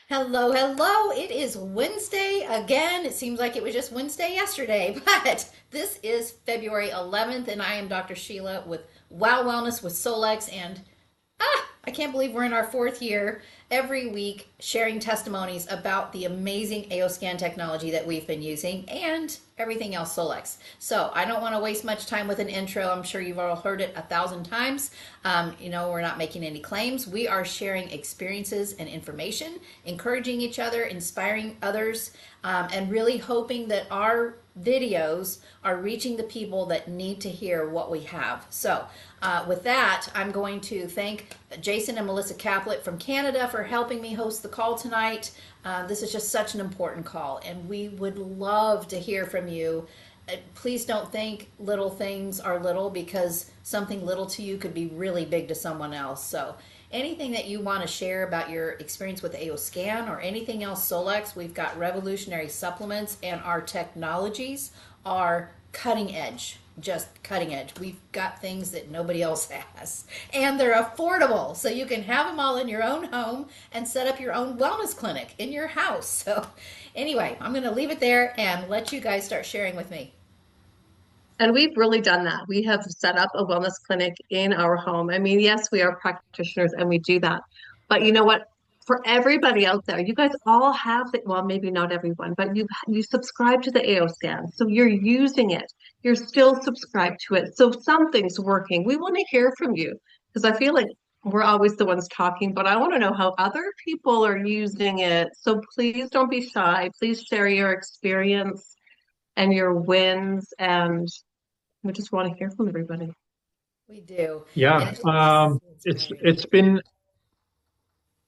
Hello, hello. It is Wednesday again. It seems like it was just Wednesday yesterday, but this is February 11th, and I am Dr. Sheila with Wow Wellness with Solex. And I can't believe we're in our fourth year every week sharing testimonies about the amazing AO scan technology that we've been using and everything else Solex. So I don't want to waste much time with an intro. I'm sure you've all heard it 1,000 times. We're not making any claims. We are sharing experiences and information, encouraging each other, inspiring others, and really hoping that our videos are reaching the people that need to hear what we have. So, with that, I'm going to thank Jason and Melissa Caplet from Canada for helping me host the call tonight. This is just such an important call, and we would love to hear from you. Please don't think little things are little, because something little to you could be really big to someone else. So, anything that you want to share about your experience with AO Scan or anything else Solex, we've got revolutionary supplements, and our technologies are cutting edge, just cutting edge. We've got things that nobody else has, and they're affordable, so you can have them all in your own home and set up your own wellness clinic in your house. So anyway, I'm going to leave it there and let you guys start sharing with me. And we've really done that. We have set up a wellness clinic in our home. I mean, yes, we are practitioners and we do that. But you know what? For everybody out there, you guys all have the, well, maybe not everyone, but you subscribe to the AO scan. So you're using it. You're still subscribed to it. So something's working. We want to hear from you because I feel like we're always the ones talking, but I want to know how other people are using it. So please don't be shy. Please share your experience and your wins, and we just want to hear from everybody. We do. And Yeah, it's great. it's been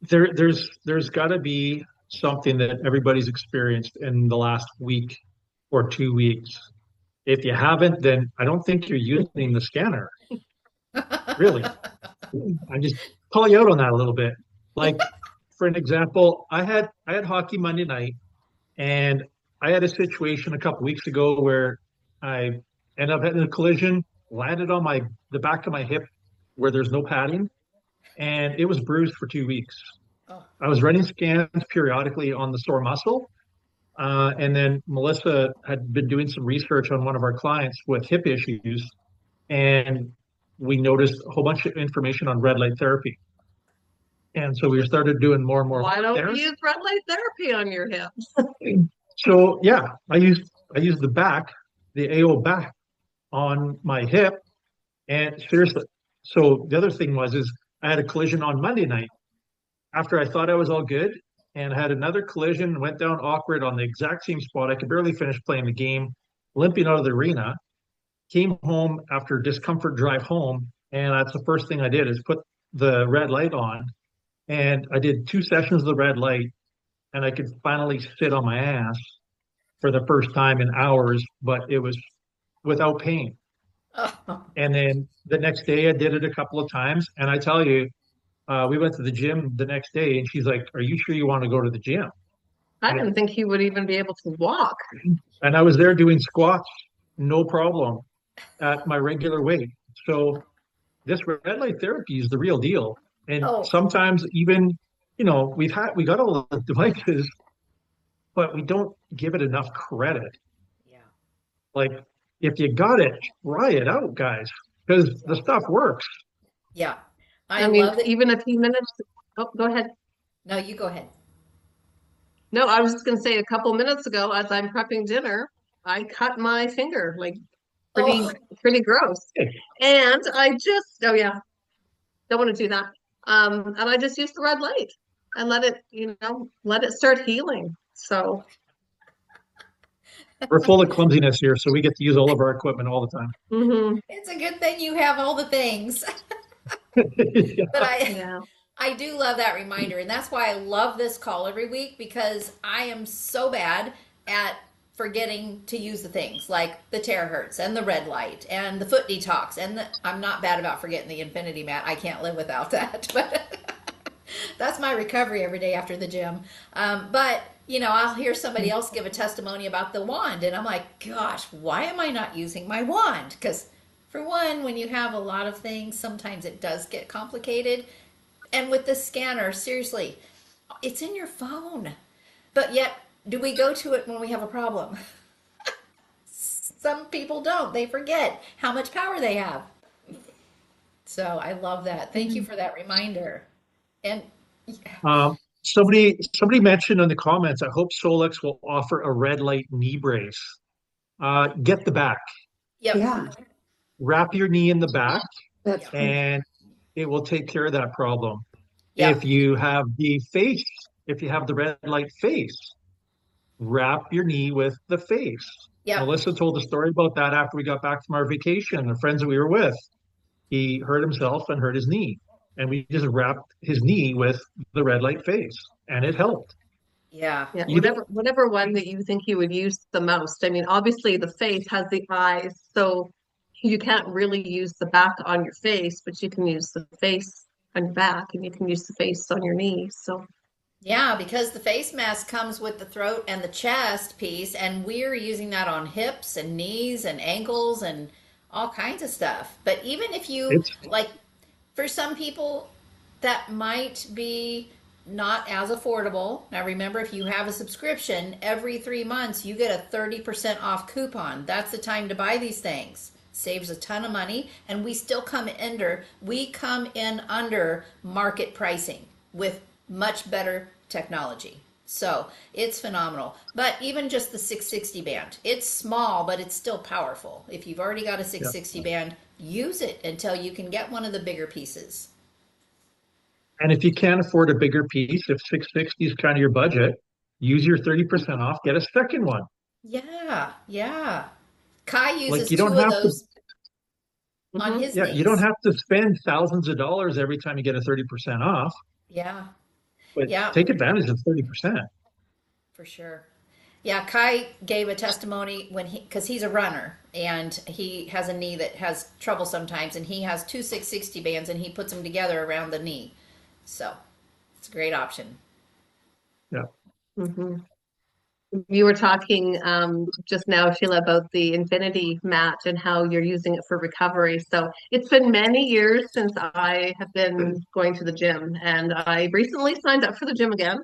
there's got to be something that everybody's experienced in the last week or 2 weeks. If you haven't, then I don't think you're using the scanner. Really, I just call you out on that a little bit. Like for an example, I had hockey Monday night, and I had a situation a couple weeks ago where I ended up having a collision, landed on my the back of my hip where there's no padding, and it was bruised for 2 weeks. Oh, I was running scans periodically on the sore muscle. And then Melissa had been doing some research on one of our clients with hip issues, and we noticed a whole bunch of information on red light therapy. And so we started doing more and more Why work don't there. you use red light therapy on your hip? So yeah, I used the AO back on my hip, and seriously. So the other thing was is I had a collision on Monday night after I thought I was all good, and had another collision, went down awkward on the exact same spot. I could barely finish playing the game, limping out of the arena. Came home after discomfort drive home, and that's the first thing I did is put the red light on. And I did 2 sessions of the red light, and I could finally sit on my ass for the first time in hours, but it was without pain. oh. And then the next day I did it a couple of times, and I tell you, we went to the gym the next day, and she's like, "Are you sure you want to go to the gym?" I And didn't think he would even be able to walk. I was there doing squats, no problem, at my regular weight. So this red light therapy is the real deal. And Oh, sometimes even, we got all the devices, but we don't give it enough credit. yeah, Like if you got it, try it out, guys, because the yeah, stuff works. yeah. I I mean, love it. even a few minutes. Oh, go ahead. No, you go ahead. No, I was just going to say a couple minutes ago, as I'm prepping dinner, I cut my finger, like Oh, pretty gross. And I just, oh yeah, don't want to do that. And I just used the red light and let it, let it start healing. So We're full of clumsiness here, so we get to use all of our equipment all the time. mhm, it's a good thing you have all the things. But I yeah. I do love that reminder, and that's why I love this call every week, because I am so bad at forgetting to use the things like the terahertz and the red light and the foot detox, and I'm not bad about forgetting the infinity mat. I can't live without that. But that's my recovery every day after the gym. But I'll hear somebody else give a testimony about the wand, and I'm like, gosh, why am I not using my wand? Because for one, when you have a lot of things, sometimes it does get complicated. And with the scanner, seriously, It's in your phone. But yet, do we go to it when we have a problem? Some people don't. They forget how much power they have. So I love that. Thank you Mhm. for that reminder. And Somebody mentioned in the comments, I hope Solex will offer a red light knee brace. Get the back, yep, Yeah, wrap your knee in the back, that's yep, right. and it will take care of that problem. If yep, you have the face, if you have the red light face, wrap your knee with the face. yep. Melissa told a story about that after we got back from our vacation. The friends that we were with, he hurt himself and hurt his knee. And we just wrapped his knee with the red light face, and it helped. Yeah, Yeah, You don't, whatever one that you think you would use the most. I mean, obviously the face has the eyes, so you can't really use the back on your face, but you can use the face on your back and you can use the face on your knee. So, yeah, because the face mask comes with the throat and the chest piece, and we're using that on hips and knees and ankles and all kinds of stuff. But even if you, it's, like, for some people, that might be not as affordable. Now, remember, if you have a subscription, every 3 months you get a 30% off coupon. That's the time to buy these things. Saves a ton of money, and we come in under market pricing with much better technology. So it's phenomenal. But even just the 660 band, it's small, but it's still powerful. If you've already got a yeah. 660 band, use it until you can get one of the bigger pieces. And if you can't afford a bigger piece, if 660 is kind of your budget, use your 30% off, get a second one. Yeah, yeah. Kai Like uses you don't two of have to, those on mhm. his yeah, you don't knees. have to spend thousands of dollars every time you get a 30% off, Yeah, but yeah, take advantage of 30%. for sure. Yeah, Kai gave a testimony when because he's a runner and he has a knee that has trouble sometimes, and he has two 660 bands and he puts them together around the knee. So it's a great option. Yeah. Mhm. You were talking just now, Sheila, about the Infinity mat and how you're using it for recovery. So it's been many years since I have been going to the gym, and I recently signed up for the gym again.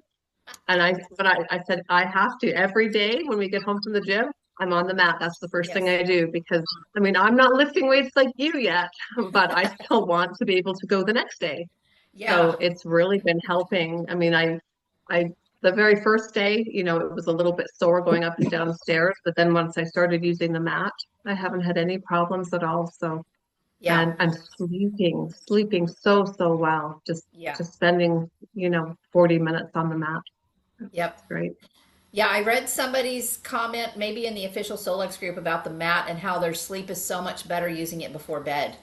But I said I have to every day when we get home from the gym, I'm on the mat. That's the first thing Yes. I do because I mean I'm not lifting weights like you yet, but I still want to be able to go the next day. Yeah. So it's really been helping. I mean, I, the very first day, it was a little bit sore going up and down the stairs, but then once I started using the mat, I haven't had any problems at all. So, Yeah. and I'm sleeping so, so well, Yeah. just spending, 40 minutes on the mat. Yep. It's great. Yeah, I read somebody's comment, maybe in the official Solex group, about the mat and how their sleep is so much better using it before bed.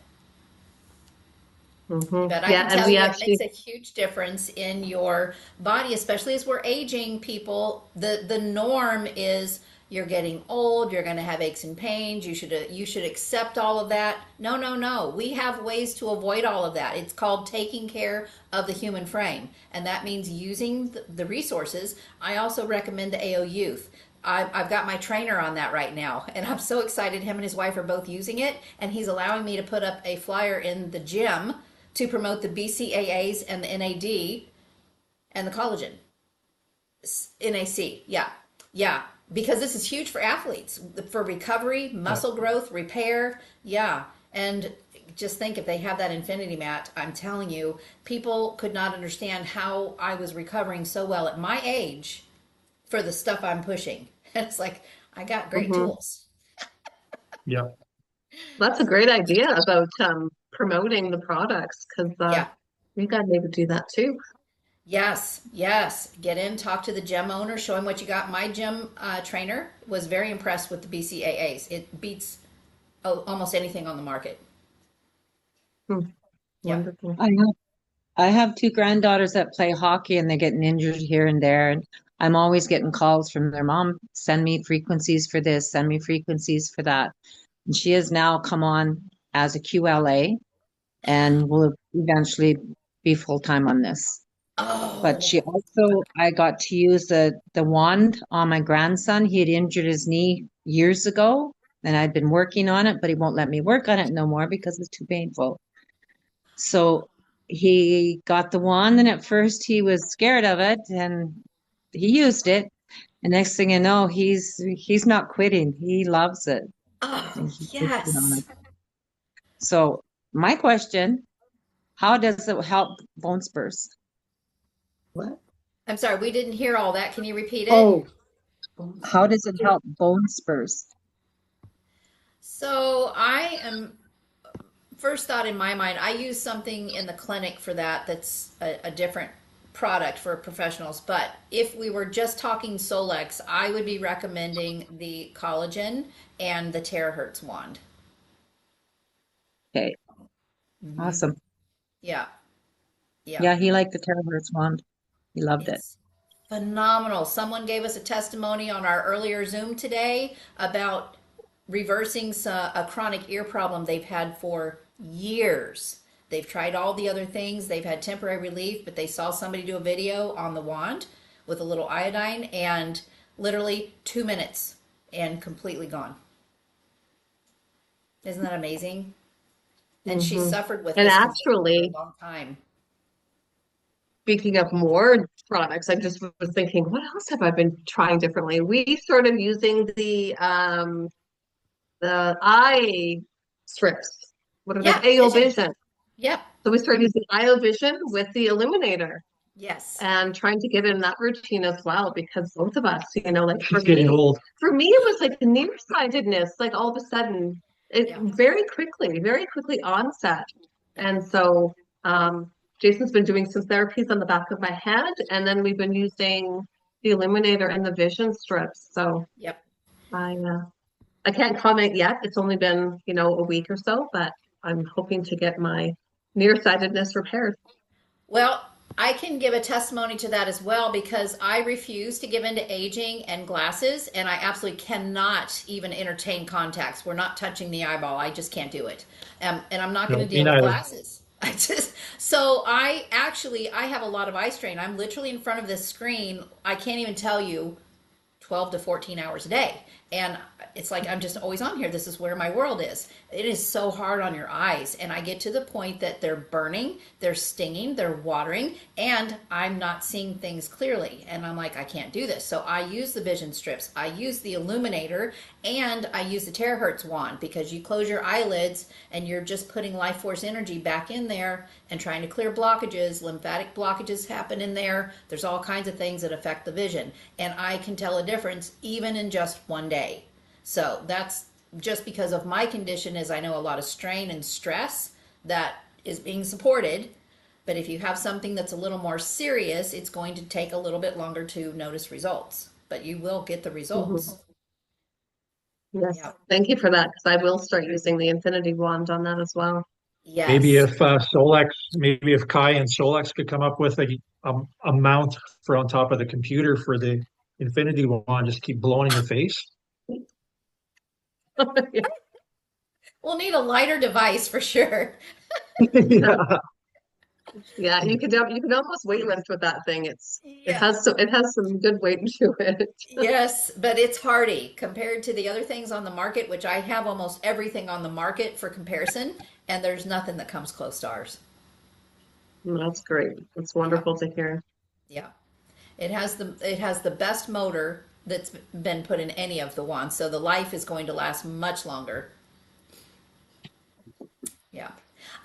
But I Yeah, can and tell we you it makes actually, a huge difference in your body, especially as we're aging people. The norm is you're getting old, you're going to have aches and pains, you should accept all of that. No, no, no. We have ways to avoid all of that. It's called taking care of the human frame, and that means using the resources. I also recommend the AO Youth. I've got my trainer on that right now, and I'm so excited. Him and his wife are both using it, and he's allowing me to put up a flyer in the gym to promote the BCAAs and the NAD and the collagen. NAC, yeah, yeah, because this is huge for athletes for recovery, Yeah. muscle growth, repair, yeah. And just think if they have that infinity mat, I'm telling you, people could not understand how I was recovering so well at my age for the stuff I'm pushing. It's like I got great mhm. tools. Yeah. That's a great idea about promoting the products because Yeah. we got to maybe do that too. Yes, yes. Get in, talk to the gym owner, show him what you got. My gym trainer was very impressed with the BCAAs. It beats almost anything on the market. Hmm, Yep. wonderful. I have two granddaughters that play hockey and they're getting injured here and there. And I'm always getting calls from their mom, send me frequencies for this, send me frequencies for that. And she has now come on as a QLA and will eventually be full time on this. But Oh, she also, I got to use the wand on my grandson. He had injured his knee years ago, and I'd been working on it, but he won't let me work on it no more because it's too painful. So he got the wand, and at first he was scared of it, and he used it. And next thing you know, he's not quitting. He loves it, Oh, and he keeps it on yes. it. So my question, how does it help bone spurs? What? I'm sorry, we didn't hear all that. Can you repeat it? Oh, How does it help bone spurs? So I am first thought in my mind, I use something in the clinic for that that's a different product for professionals. But if we were just talking Solex, I would be recommending the collagen and the terahertz wand. Okay, Hmm. awesome. Yeah, yeah. Yeah, he liked the terahertz wand. He loved it. It's phenomenal. Someone gave us a testimony on our earlier Zoom today about reversing a chronic ear problem they've had for years. They've tried all the other things, they've had temporary relief, but they saw somebody do a video on the wand with a little iodine and literally 2 minutes and completely gone. Isn't that amazing? And she hmm. suffered with And this condition for a actually, long time. speaking of more products, I just was thinking, what else have I been trying differently? We started using the eye strips. What are those? Yeah, AO vision. Vision. Yep. So we started using IO Vision with the illuminator Yes. and trying to get in that routine as well because both of us, like She's getting old. for me it was like nearsightedness, like all of a sudden, it Yeah. very quickly onset. Yeah. And so Jason's been doing some therapies on the back of my head, and then we've been using the illuminator and the vision strips. So Yep. I can't comment yet. It's only been, a week or so, but I'm hoping to get my nearsightedness repaired. Well, I can give a testimony to that as well because I refuse to give in to aging and glasses, and I absolutely cannot even entertain contacts. We're not touching the eyeball. I just can't do it, and I'm not going No, to me deal with neither. glasses. I have a lot of eye strain. I'm literally in front of this screen. I can't even tell you 12 to 14 hours a day. And it's like I'm just always on here. This is where my world is. It is so hard on your eyes. And I get to the point that they're burning, they're stinging, they're watering, and I'm not seeing things clearly. And I'm like, I can't do this. So I use the vision strips, I use the illuminator, and I use the terahertz wand because you close your eyelids and you're just putting life force energy back in there and trying to clear blockages. Lymphatic blockages happen in there. There's all kinds of things that affect the vision. And I can tell a difference even in just one day. So that's just because of my condition is I know a lot of strain and stress that is being supported. But if you have something that's a little more serious, it's going to take a little bit longer to notice results. But you will get the Mhm. results. Yes, Yeah. thank you for that because I will start using the Infinity Wand on that as well. Maybe Yes. if maybe if Kai and Solex could come up with a mount for on top of the computer for the Infinity one, just keep blowing in your face. We'll need a lighter device for sure. Yeah. Yeah, you can almost weight lift with that thing. It Yeah. has some good weight to it. Yes, but it's hardy compared to the other things on the market, which I have almost everything on the market for comparison, and there's nothing that comes close to ours. That's great. It's Yeah, wonderful to hear. yeah. It has the best motor that's been put in any of the ones, so the life is going to last much longer. Yeah.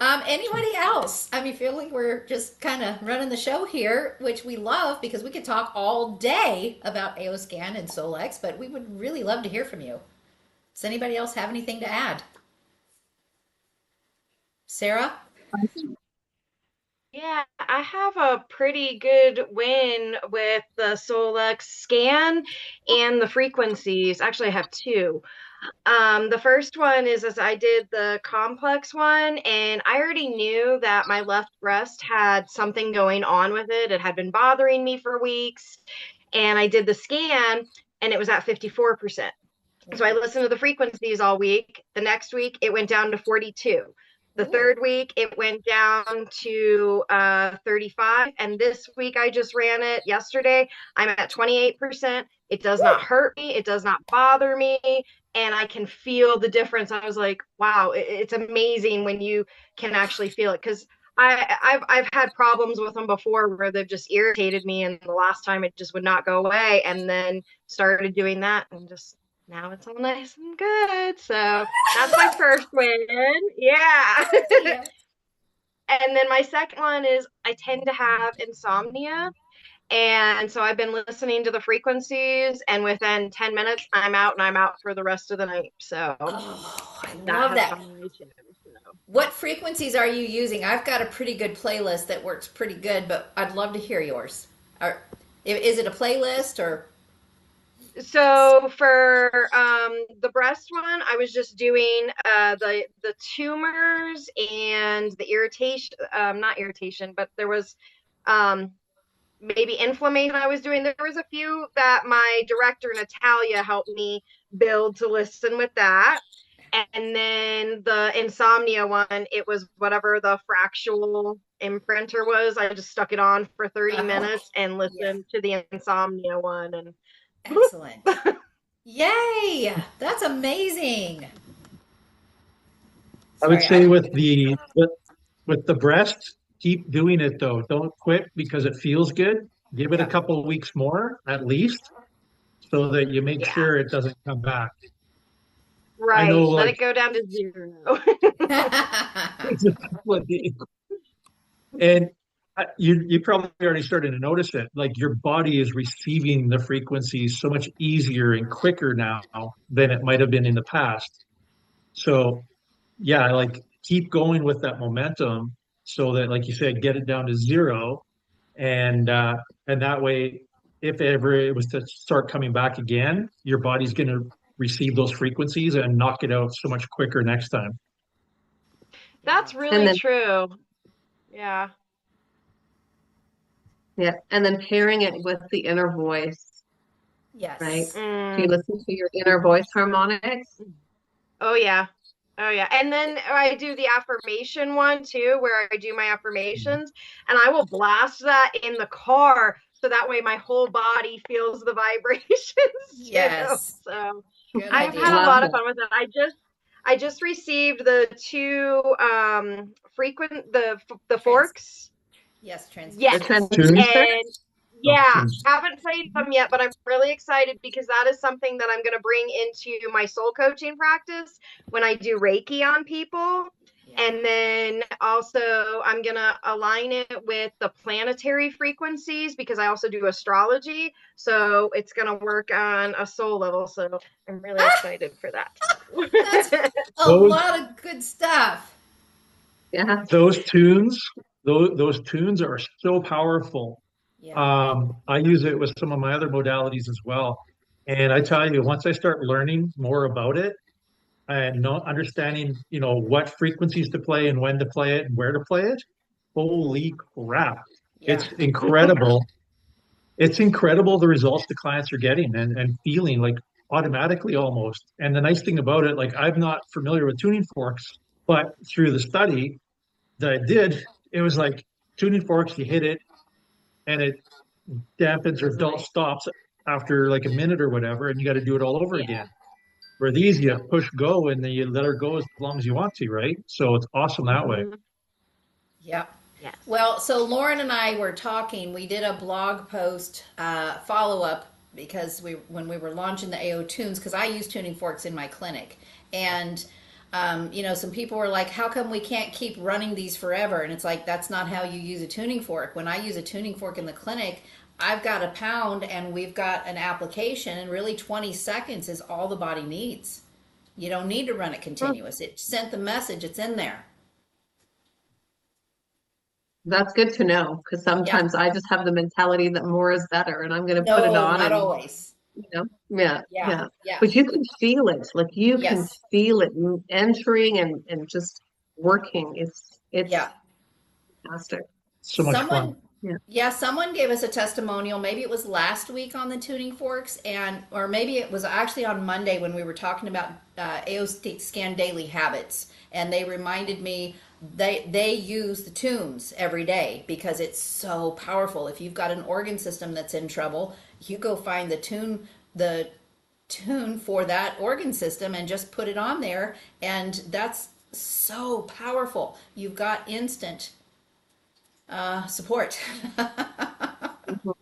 Anybody else? I mean, feel like we're just kind of running the show here, which we love because we could talk all day about AOScan and Solex, but we would really love to hear from you. Does anybody else have anything to add? Sarah? Yeah, I have a pretty good win with the Solex scan and the frequencies. Actually, I have two. The first one is as I did the complex one, and I already knew that my left breast had something going on with it. It had been bothering me for weeks, and I did the scan, and it was at 54%. So I listened to the frequencies all week. The next week, it went down to 42. The Ooh. third week, it went down to 35. And this week, I just ran it yesterday. I'm at 28%. It does not hurt me, it does not bother me. And I can feel the difference. I was like, wow, it's amazing when you can actually feel it. Because I've had problems with them before where they've just irritated me, and the last time it just would not go away, and then started doing that, and just now it's all nice and good. So that's my first win. Yeah. Yeah. And then my second one is I tend to have insomnia. And so I've been listening to the frequencies, and within 10 minutes, I'm out and I'm out for the rest of the night. So Oh, I that love has that. gone away too. So. What frequencies are you using? I've got a pretty good playlist that works pretty good, but I'd love to hear yours. Or is it a playlist or? So for the breast one, I was just doing the tumors and the irritation, not irritation, but there was um, maybe inflammation I was doing. There was a few that my director Natalia helped me build to listen with that. And then the insomnia one, it was whatever the fractional imprinter was. I just stuck it on for 30 Oh, minutes and yeah. listened to the insomnia one and Excellent. Yay! That's amazing. I would Sorry, say I with the breast, keep doing it though. Don't quit because it feels good. Give it a yeah. couple of weeks more at least so that you make yeah, sure it doesn't come back. I know right. Let like it go down to zero. it's a couple of days. And you probably already started to notice it. Like your body is receiving the frequencies so much easier and quicker now than it might have been in the past. So yeah, like keep going with that momentum so that, like you said, get it down to zero, and that way, if ever it was to start coming back again, your body's going to receive those frequencies and knock it out so much quicker next time. Yeah. That's And really then, true. Yeah. yeah, and then pairing it with the inner voice, right? Yes. Do you Mm. listen to your inner voice harmonics? Oh yeah. Oh yeah. And then I do the affirmation one too, where I do my affirmations and I will blast that in the car so that way my whole body feels the vibrations too. Yes. So Good I have had a idea. Love lot of that. fun with it. I just received the two the Trans. forks. Yes, The Yes. transmissions. Tunes? And Oh, yeah, tunes. haven't played them yet, but I'm really excited because that is something that I'm going to bring into my soul coaching practice when I do Reiki on people. Yeah. And then also, I'm going to align it with the planetary frequencies because I also do astrology. So it's going to work on a soul level. So I'm really Ah, excited for that that's too. a Those lot of good stuff. Yeah. those tunes, those tunes are so powerful. Yeah. I use it with some of my other modalities as well. And I tell you, once I start learning more about it and not understanding, what frequencies to play and when to play it and where to play it, holy crap. Yeah. It's incredible. It's incredible the results the clients are getting and feeling like automatically almost. And the nice thing about it, like I'm not familiar with tuning forks, but through the study that I did, it was like tuning forks, you hit it and it dampens or dull stops after like a minute or whatever, and you got to do it all over Yeah. again. Where these, you push go and then you let her go as long as you want to, right? So it's awesome that way. Mhm. Yep. Yes. Well, so Lauren and I were talking. We did a blog post follow up because when we were launching the AO tunes, because I use tuning forks in my clinic, and some people were like, "How come we can't keep running these forever?" And it's like that's not how you use a tuning fork. When I use a tuning fork in the clinic, I've got a pound and we've got an application, and really 20 seconds is all the body needs. You don't need to run it Well, continuous. It sent the message. It's in there. that's good to know because Yeah. sometimes I just have the mentality that more is better and I'm going to put it No, on not and, always. yeah, Yeah, yeah. yeah, But you can feel it. Like you can yes, feel it entering and just working. It's yeah. fantastic. So much fun. Someone, Yeah. yeah, someone gave us a testimonial. Maybe it was last week on the tuning forks, or maybe it was actually on Monday when we were talking about AO Scan daily habits, and they reminded me they use the tunes every day because it's so powerful. If you've got an organ system that's in trouble, you go find the tune for that organ system and just put it on there, and that's so powerful. You've got instant Support. Mhm.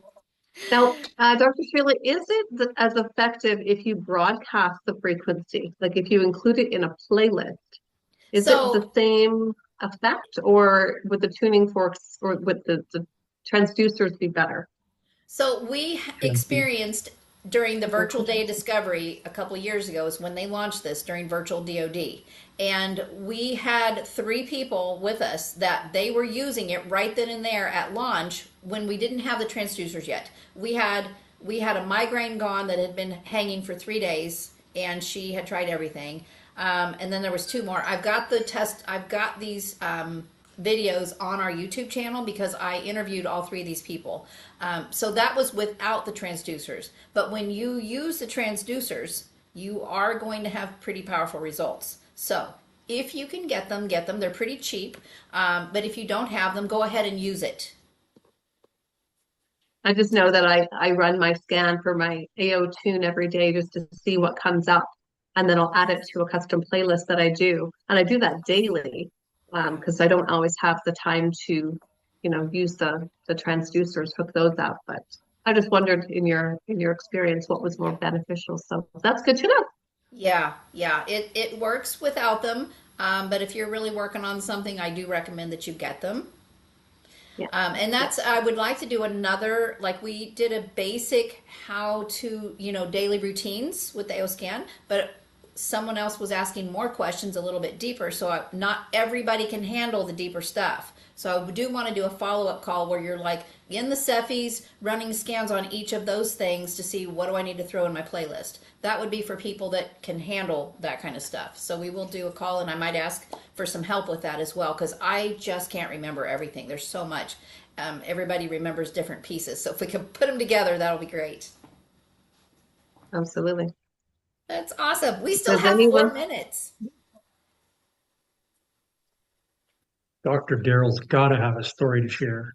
Now, Dr. Sheila, is it as effective if you broadcast the frequency? Like if you include it in a playlist, is it the So same effect, or would the tuning forks or would the transducers be better? So we experienced during the virtual day discovery a couple of years ago is when they launched this during virtual DoD. And we had three people with us that they were using it right then and there at launch when we didn't have the transducers yet. We had a migraine gone that had been hanging for 3 days and she had tried everything. And then there was two more. I've got these videos on our YouTube channel because I interviewed all three of these people. So that was without the transducers. But when you use the transducers, you are going to have pretty powerful results. So if you can get them, get them. They're pretty cheap. But if you don't have them, go ahead and use it. I just know that I run my scan for my AO tune every day just to see what comes up. And then I'll add it to a custom playlist that I do. And I do that daily because I don't always have the time to, use the transducers, hook those up. But I just wondered in your experience what was more beneficial. So that's good to know. Yeah, yeah, it works without them. But if you're really working on something, I do recommend that you get them. Yeah. And Yeah. that's, I would like to do another, like we did a basic how to, daily routines with the AO scan, but someone else was asking more questions a little bit deeper. So not everybody can handle the deeper stuff. So I do want to do a follow up call where you're like in the Cephis running scans on each of those things to see what do I need to throw in my playlist. That would be for people that can handle that kind of stuff. So we will do a call and I might ask for some help with that as well because I just can't remember everything. There's so much. Everybody remembers different pieces. So if we can put them together, that'll be great. Absolutely. That's awesome. We still Does have anyone 4 minutes. Dr. Daryl's got to have a story to share.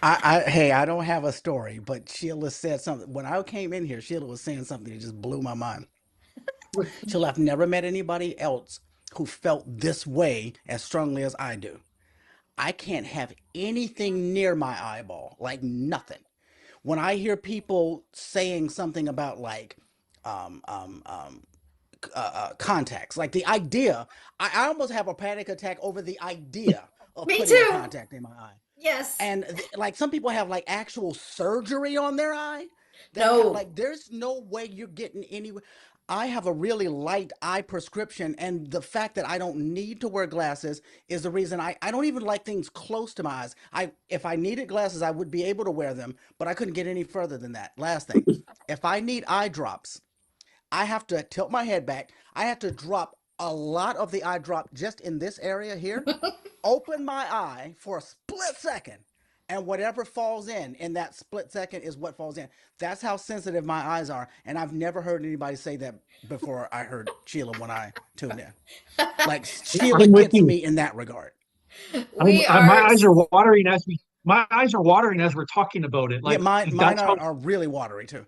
Hey, I don't have a story, but Sheila said something. When I came in here, Sheila was saying something that just blew my mind. Sheila, I've never met anybody else who felt this way as strongly as I do. I can't have anything near my eyeball, like nothing. When I hear people saying something about like um, um, um, contacts, like the idea, I almost have a panic attack over the idea of Me putting a too. contact in my eye. Yes. And like some people have like actual surgery on their eye. That kind No. like there's no way you're getting anywhere. I have a really light eye prescription, and the fact that I don't need to wear glasses is the reason I don't even like things close to my eyes. I If I needed glasses, I would be able to wear them, but I couldn't get any further than that. Last thing, if I need eye drops, I have to tilt my head back. I have to drop a lot of the eye drop just in this area here, open my eye for a split second, and whatever falls in that split second is what falls in. That's how sensitive my eyes are, and I've never heard anybody say that before. I heard Sheila when I tuned in. Like Sheila I'm with gets you. me in that regard. We My are. eyes are watering my eyes are watering as we're talking about it. Yeah, Like mine that's how. are really watery too.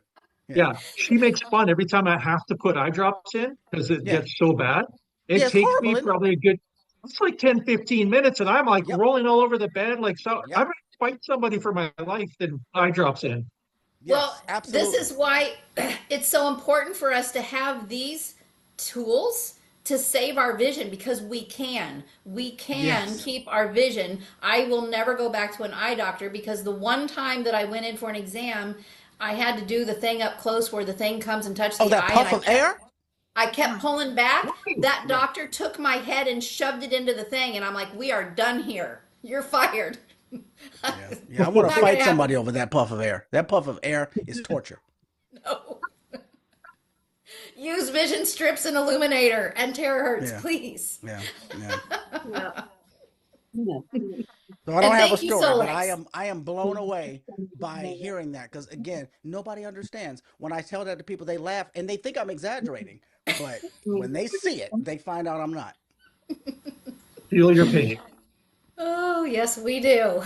Yeah, Yeah, she makes fun every time I have to put eye drops in because it yeah, gets so bad. yeah. It It's takes horrible, me isn't it? probably a good, it's like 10, 15 minutes, and I'm like Yep, rolling all over the bed. Like, so I'm yep, gonna fight somebody for my life than eye drops in. Well, yes, this absolutely. is why it's so important for us to have these tools to save our vision because we can. We can Yes. keep our vision. I will never go back to an eye doctor because the one time that I went in for an exam, I had to do the thing up close where the thing comes and touches Oh, the that eye and puff I of kept air. I kept pulling back. That Yeah. doctor took my head and shoved it into the thing and I'm like, "We are done here. You're fired." Yeah, yeah. I want to Not going fight to somebody happen. over that puff of air. That puff of air is torture. No. Use vision strips and illuminator and terahertz, Yeah, please. yeah, yeah. Yeah. Yeah. So I don't And have a thank you, story, but Solex. I am blown away by hearing that because again, nobody understands. When I tell that to people, they laugh and they think I'm exaggerating, but when they see it, they find out I'm not. Feel your pain. Oh, yes, we do.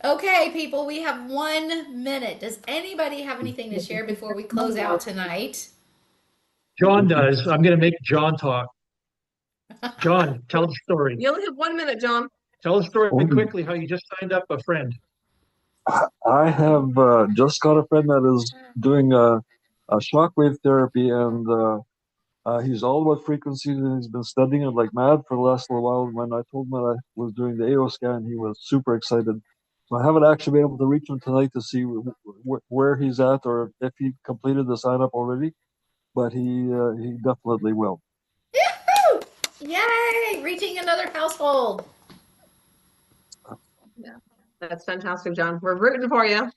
Okay, people, we have 1 minute. Does anybody have anything to share before we close out tonight? John does. I'm going to make John talk. John, tell the story. You only have 1 minute, John. Tell the story Oh, quickly how you just signed up a friend. I have just got a friend that is doing a shockwave therapy, and he's all about frequencies, and he's been studying it like mad for the last little while. When I told him that I was doing the AO scan, he was super excited. So I haven't actually been able to reach him tonight to see where he's at or if he completed the sign up already, but he definitely will. Yahoo! Yay! Reaching another household. Yeah, that's fantastic, John. We're rooting for you.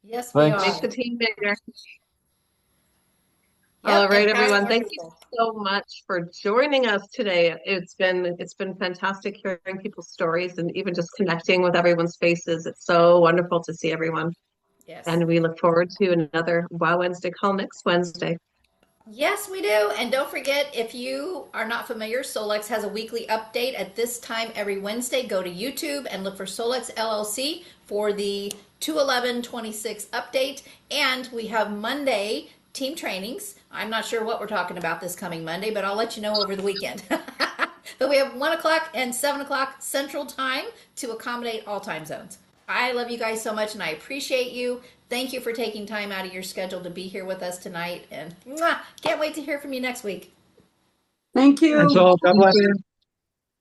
Yes, we Thanks. are. Make the team bigger. Yep, All right, empower everyone. more Thank you people. so much for joining us today. It's been fantastic hearing people's stories and even just connecting with everyone's faces. It's so wonderful to see everyone. Yes. And we look forward to another Wow Wednesday call next Wednesday. Yes, we do. And don't forget, if you are not familiar, Solex has a weekly update at this time every Wednesday. Go to YouTube and look for Solex LLC for the 2/11/26 update. And we have Monday team trainings. I'm not sure what we're talking about this coming Monday, but I'll let you know over the weekend. But we have 1 o'clock and 7 o'clock Central Time to accommodate all time zones. I love you guys so much and I appreciate you. Thank you for taking time out of your schedule to be here with us tonight. And can't wait to hear from you next week. Thank Thanks you. all. God bless.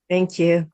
Thank you.